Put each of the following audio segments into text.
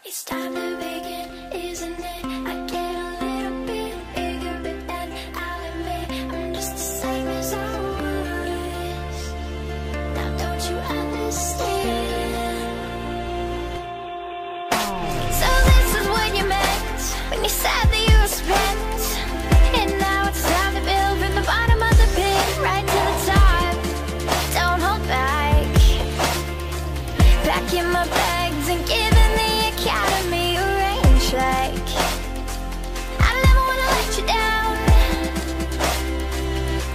It's time to begin, isn't it? I get a little bit bigger, but then I'll admit I'm just the same as I was. Now don't you understand? So this is what you meant when you said that you were spent. And now it's time to build from the bottom of the pit right to the top. Don't hold back. Packing my bags and giving the academy a rain check. I never wanna let you down.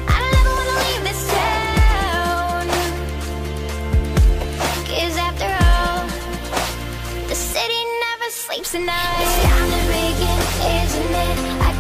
I never wanna leave this town. 'Cause after all, the city never sleeps at night. It's time to begin, isn't it? I